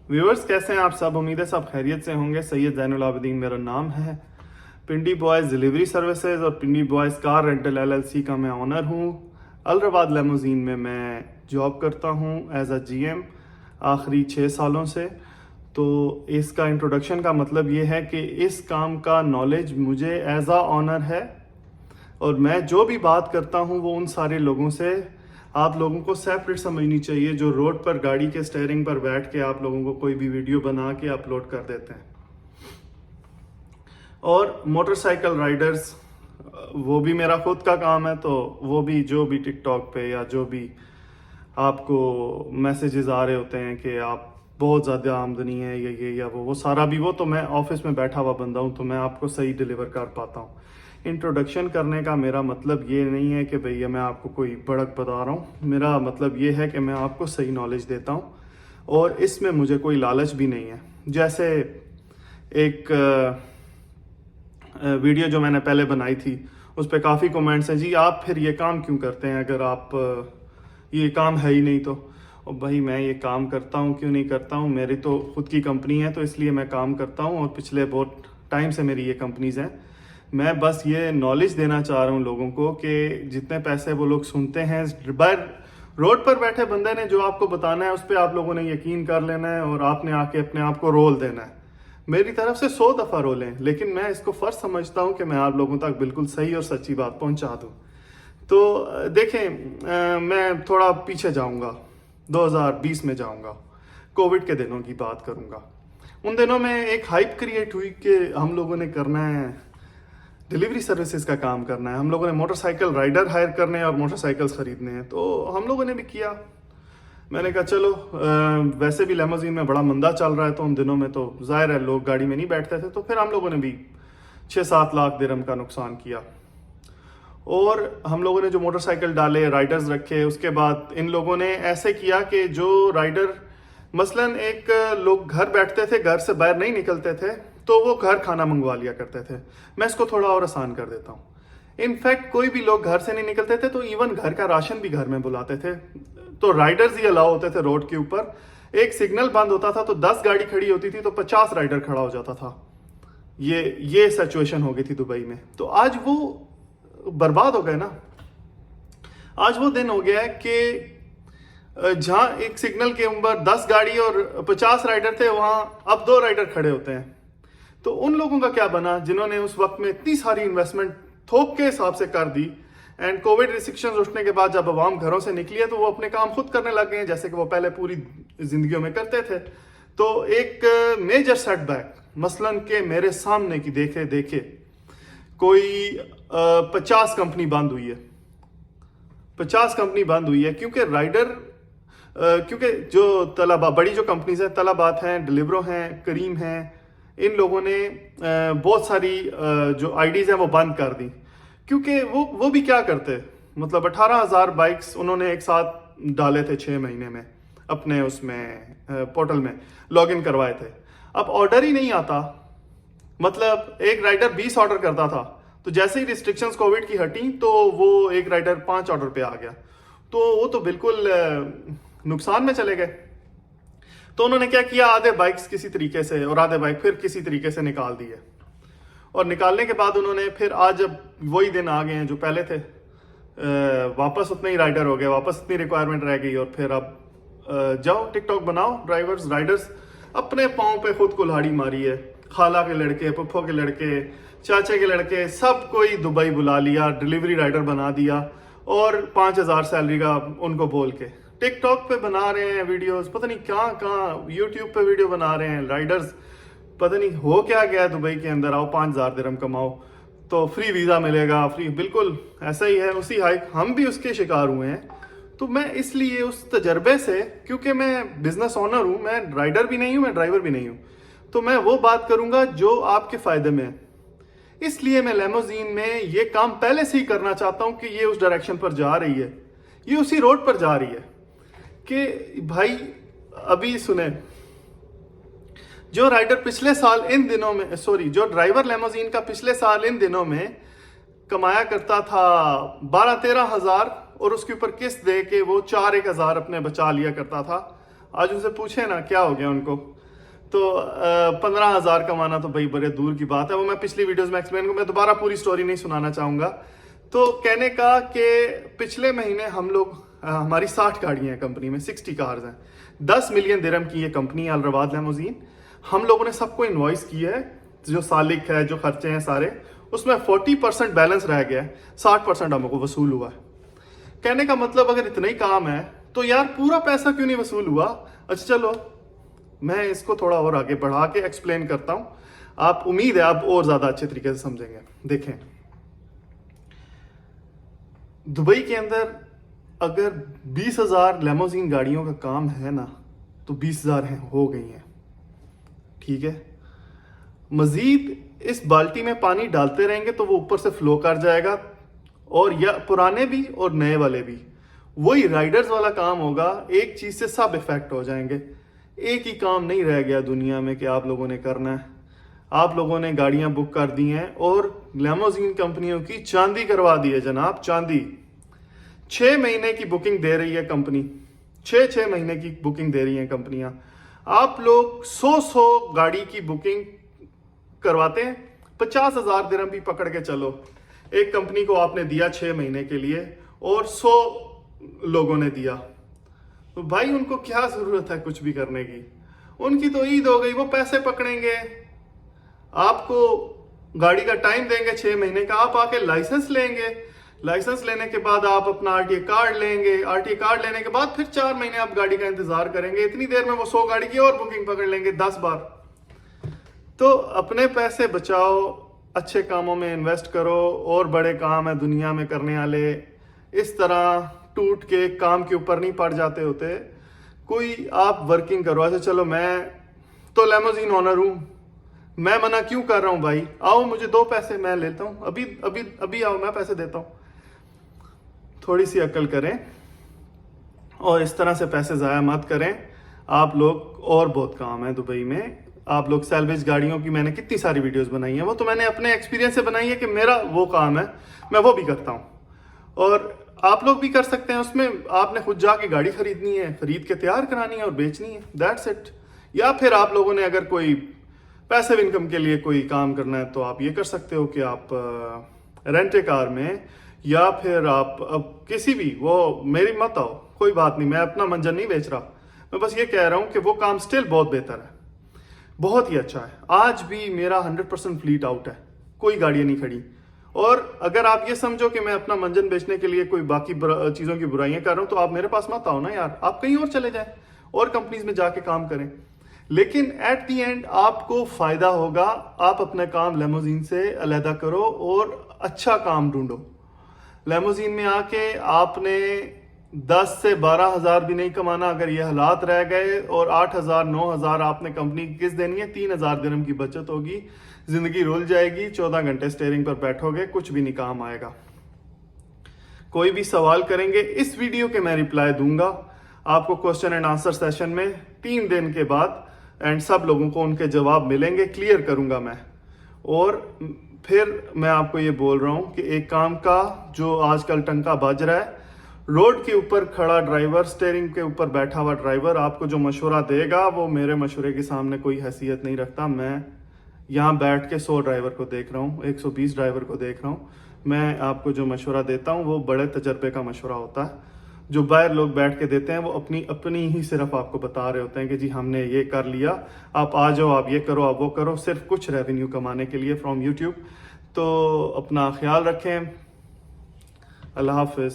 Viewers कैसे हैं आप सब। उम्मीद है सब खैरियत से होंगे। सैयद ज़ैनुल आबिदीन मेरा नाम है। पिंडी बॉयज़ डिलीवरी सर्विसेज और पिंडी बॉयज़ कार रेंटल एलएलसी का मैं ऑनर हूँ। अलरबाद लेमोजीन में मैं जॉब करता हूँ एज अ जीएम आखिरी 6 सालों से। तो इसका इंट्रोडक्शन का मतलब ये है कि इस काम का नॉलेज मुझे एज अ ऑनर है और मैं जो भी बात करता हूँ वो उन सारे लोगों से आप लोगों को सेपरेट समझनी चाहिए जो रोड पर गाड़ी के स्टीयरिंग पर बैठ के आप लोगों को कोई भी वीडियो बना के अपलोड कर देते हैं। और मोटरसाइकिल राइडर्स वो भी मेरा खुद का काम है, तो वो भी जो भी टिकटॉक पे या जो भी आपको मैसेजेस आ रहे होते हैं कि आप बहुत ज़्यादा आमदनी है ये या वो सारा भी वो तो मैं ऑफिस में बैठा हुआ बंदा हूँ, तो मैं आपको सही डिलीवर कर पाता हूँ। इंट्रोडक्शन करने का मेरा मतलब ये नहीं है कि भैया मैं आपको कोई बड़क बता रहा हूँ। मेरा मतलब ये है कि मैं आपको सही नॉलेज देता हूँ और इसमें मुझे कोई लालच भी नहीं है। जैसे एक वीडियो जो मैंने पहले बनाई थी उस पर काफ़ी कमेंट्स हैं, जी आप फिर ये काम क्यों करते हैं अगर आप ये काम है ही नहीं तो। और भाई मैं ये काम करता हूँ, क्यों नहीं करता हूँ, मेरी तो खुद की कंपनी है तो इसलिए मैं काम करता हूँ और पिछले बहुत टाइम से मेरी ये कंपनीज हैं। मैं बस ये नॉलेज देना चाह रहा हूँ लोगों को कि जितने पैसे वो लोग सुनते हैं बाहर रोड पर बैठे बंदे ने जो आपको बताना है उस पर आप लोगों ने यकीन कर लेना है और आपने आके अपने आप को रोल देना है। मेरी तरफ से 100 दफ़ा रोलें, लेकिन मैं इसको फ़र्ज समझता हूँ कि मैं आप लोगों तक बिल्कुल सही और सच्ची बात पहुँचा दूँ। तो देखें, मैं थोड़ा पीछे जाऊँगा, 2020 में जाऊँगा, कोविड के दिनों की बात करूँगा। उन दिनों में एक हाइप क्रिएट हुई कि हम लोगों ने करना है डिलीवरी सर्विसेज का काम करना है, हम लोगों ने मोटरसाइकिल राइडर हायर करने हैं और मोटरसाइकिल्स खरीदने हैं। तो हम लोगों ने भी किया। मैंने कहा चलो, वैसे भी लेमोजीन में बड़ा मंदा चल रहा है तो उन दिनों में तो जाहिर है लोग गाड़ी में नहीं बैठते थे, तो फिर हम लोगों ने भी 6-7 लाख दिरहम का नुकसान किया। और हम लोगों ने जो मोटरसाइकिल डाले, राइडर्स रखे, उसके बाद इन लोगों ने ऐसे किया कि जो राइडर मसलन एक लोग घर बैठते थे, घर से बाहर नहीं निकलते थे, तो वो घर खाना मंगवा लिया करते थे। मैं इसको थोड़ा और आसान कर देता हूँ। इनफैक्ट कोई भी लोग घर से नहीं निकलते थे तो इवन घर का राशन भी घर में बुलाते थे। तो राइडर्स ही अलाउ होते थे रोड के ऊपर। एक सिग्नल बंद होता था तो 10 गाड़ी खड़ी होती थी तो 50 राइडर खड़ा हो जाता था। ये सिचुएशन हो गई थी दुबई में। तो आज वो बर्बाद हो गए ना। आज वो दिन हो गया है कि जहां एक सिग्नल के ऊपर 10 गाड़ी और 50 राइडर थे, वहां अब 2 राइडर खड़े होते हैं। तो उन लोगों का क्या बना जिन्होंने उस वक्त में इतनी सारी इन्वेस्टमेंट थोक के हिसाब से कर दी। एंड कोविड रिस्ट्रिक्शंस उठने के बाद जब अवाम घरों से निकली है तो वो अपने काम खुद करने लग गए हैं जैसे कि वो पहले पूरी जिंदगियों में करते थे। तो एक मेजर सेटबैक मसलन के मेरे सामने की देखे देखे कोई 50 कंपनी बंद हुई है। 50 कंपनी बंद हुई है क्योंकि राइडर क्योंकि जो तलबा बड़ी जो कंपनीज हैं, तलबात हैं, डिलीवरो हैं, करीम हैं, इन लोगों ने बहुत सारी जो आईडीज हैं वो बंद कर दी। क्योंकि वो भी क्या करते, मतलब 18,000 बाइक्स उन्होंने एक साथ डाले थे 6 महीने में अपने उसमें पोर्टल में लॉग इन करवाए थे। अब ऑर्डर ही नहीं आता। मतलब एक राइडर 20 ऑर्डर करता था तो जैसे ही रिस्ट्रिक्शंस कोविड की हटी तो वो एक राइडर 5 ऑर्डर पे आ गया। तो वो तो बिल्कुल नुकसान में चले गए। तो उन्होंने क्या किया, आधे बाइक्स किसी तरीके से और आधे बाइक फिर किसी तरीके से निकाल दिए। और निकालने के बाद उन्होंने फिर आज जब वही दिन आ गए हैं जो पहले थे, वापस उतने ही राइडर हो गए, वापस इतनी रिक्वायरमेंट रह गई। और फिर अब जाओ टिकटॉक बनाओ, ड्राइवर्स राइडर्स अपने पाँव पे खुद कुल्हाड़ी मारी है। खाला के लड़के, पप्पो के लड़के, चाचे के लड़के, सब कोई दुबई बुला लिया, डिलीवरी राइडर बना दिया और 5,000 सैलरी का उनको बोल के टिकटॉक पे बना रहे हैं वीडियोस। पता नहीं कहाँ कहाँ यूट्यूब पे वीडियो बना रहे हैं राइडर्स। पता नहीं हो क्या गया दुबई के अंदर, आओ 5,000 दिरहम कमाओ तो फ्री वीज़ा मिलेगा, फ्री। बिल्कुल ऐसा ही है, उसी हाइक हम भी उसके शिकार हुए हैं। तो मैं इसलिए उस तजर्बे से, क्योंकि मैं बिजनेस ओनर हूँ, मैं राइडर भी नहीं हूँ, मैं ड्राइवर भी नहीं हूँ, तो मैं वो बात करूँगा जो आपके फ़ायदे में है। इसलिए मैं लेमोजीन में ये काम पहले से ही करना चाहता हूँ कि ये उस डायरेक्शन पर जा रही है, ये उसी रोड पर जा रही है कि भाई अभी सुने, जो राइडर पिछले साल इन दिनों में, सॉरी, जो ड्राइवर लेमोजीन का पिछले साल इन दिनों में कमाया करता था 12-13 हज़ार और उसके ऊपर किस्त दे के वो 4-1 हज़ार अपने बचा लिया करता था, आज उनसे पूछे ना क्या हो गया उनको, तो 15,000 कमाना तो भाई बड़े दूर की बात है। वो मैं पिछली वीडियोस में एक्सप्लेन करूँ, मैं दोबारा पूरी स्टोरी नहीं सुनाना चाहूँगा। तो कहने का कि पिछले महीने हम लोग हमारी 60 गाड़ियाँ हैं कंपनी में, 60 कार्स हैं, 10 मिलियन दिरहम की ये कंपनी अल रवाद लैमोजीन। हम लोगों ने सबको इन्वॉइस की है, जो सालिक है, जो खर्चे हैं सारे, उसमें 40% बैलेंस रह गया है, 60% हमको वसूल हुआ है। कहने का मतलब अगर इतना ही काम है तो यार पूरा पैसा क्यों नहीं वसूल हुआ। अच्छा चलो मैं इसको थोड़ा और आगे बढ़ा के एक्सप्लेन करता हूं, आप उम्मीद है आप और ज्यादा अच्छे तरीके से समझेंगे। देखें, दुबई के अंदर अगर 20,000 लेमोजीन गाड़ियों का काम है ना, तो 20,000 हो गई हैं, ठीक है। मजीद इस बाल्टी में पानी डालते रहेंगे तो वो ऊपर से फ्लो कर जाएगा, और या पुराने भी और नए वाले भी, वही राइडर्स वाला काम होगा। एक चीज से सब इफेक्ट हो जाएंगे। एक ही काम नहीं रह गया दुनिया में कि आप लोगों ने करना है। आप लोगों ने गाड़ियां बुक कर दी हैं और लेमोजीन कंपनियों की चांदी करवा दी है जनाब, चांदी। 6 महीने की बुकिंग दे रही है कंपनी, 6 महीने की बुकिंग दे रही है कंपनियां। आप लोग 100 गाड़ी की बुकिंग करवाते हैं, 50,000 दिरहम भी पकड़ के चलो, एक कंपनी को आपने दिया 6 महीने के लिए और 100 लोगों ने दिया, तो भाई उनको क्या जरूरत है कुछ भी करने की। उनकी तो ईद हो गई, वो पैसे पकड़ेंगे, आपको गाड़ी का टाइम देंगे 6 महीने का, आप आके लाइसेंस लेंगे, लाइसेंस लेने के बाद आप अपना आरटीए कार्ड लेंगे, आरटीए कार्ड लेने के बाद फिर 4 महीने आप गाड़ी का इंतजार करेंगे। इतनी देर में वो 100 गाड़ी की और बुकिंग पकड़ लेंगे 10 बार। तो अपने पैसे बचाओ, अच्छे कामों में इन्वेस्ट करो, और बड़े काम है दुनिया में करने वाले। इस तरह टूट के काम के ऊपर नहीं पड़ जाते होते। कोई आप वर्किंग करो। ऐसे चलो मैं तो लेमोजीन ओनर हूं, मैं मना क्यों कर रहा हूं भाई, आओ मुझे 2 पैसे मैं लेता हूं, अभी अभी अभी आओ मैं पैसे देता हूं। थोड़ी सी अक्ल करें और इस तरह से पैसे ज़ाया मत करें आप लोग। और बहुत काम है दुबई में। आप लोग सैलवेज गाड़ियों की मैंने कितनी सारी वीडियोस बनाई हैं, वो तो मैंने अपने एक्सपीरियंस से बनाई है कि मेरा वो काम है, मैं वो भी करता हूँ, और आप लोग भी कर सकते हैं। उसमें आपने खुद जाके गाड़ी खरीदनी है, खरीद के तैयार करानी है और बेचनी है, दैट्स इट। या फिर आप लोगों ने अगर कोई पैसिव इनकम के लिए कोई काम करना है तो आप ये कर सकते हो कि आप रेंट ए कार में, या फिर आप अब किसी भी, वो मेरी मत आओ, कोई बात नहीं, मैं अपना मंजर नहीं बेच रहा, मैं बस ये कह रहा हूँ कि वो काम स्टिल बहुत बेहतर है, बहुत ही अच्छा है। आज भी मेरा 100% फ्लीट आउट है, कोई गाड़ियाँ नहीं खड़ी। और अगर आप ये समझो कि मैं अपना मंजन बेचने के लिए कोई बाकी चीज़ों की बुराइयां कर रहा हूं, तो आप मेरे पास मत आओ ना यार, आप कहीं और चले जाएं और कंपनीज में जाके काम करें। लेकिन एट दी एंड आपको फायदा होगा। आप अपना काम लेमोजीन से अलहदा करो और अच्छा काम ढूंढो। लेमोजीन में आके आपने 10 से 12,000 भी नहीं कमाना अगर ये हालात रह गए, और 8,000 9,000 आपने कंपनी की किस्त देनी है, 3,000 दिरहम की बचत होगी, जिंदगी रुल जाएगी। 14 घंटे स्टीयरिंग पर बैठोगे, कुछ भी नहीं काम आएगा। कोई भी सवाल करेंगे इस वीडियो के मैं रिप्लाई दूंगा आपको क्वेश्चन एंड आंसर सेशन में 3 दिन के बाद, एंड सब लोगों को उनके जवाब मिलेंगे, क्लियर करूंगा मैं। और फिर मैं आपको ये बोल रहा हूं कि एक काम का जो आजकल टंका बज रहा है, रोड के ऊपर खड़ा ड्राइवर, स्टीयरिंग के ऊपर बैठा हुआ ड्राइवर आपको जो मशवरा देगा वो मेरे मशवरे के सामने कोई हैसियत नहीं रखता। मैं यहाँ बैठ के 100 ड्राइवर को देख रहा हूँ, 120 ड्राइवर को देख रहा हूँ। मैं आपको जो मशवरा देता हूँ वो बड़े तजर्बे का मशवरा होता है। जो बाहर लोग बैठ के देते हैं वो अपनी ही सिर्फ आपको बता रहे होते हैं कि जी हमने ये कर लिया, आप आ जाओ, आप ये करो, आप वो करो, सिर्फ कुछ रेवेन्यू कमाने के लिए फ्रॉम यूट्यूब। तो अपना ख्याल रखें। अल्लाह हाफिज़।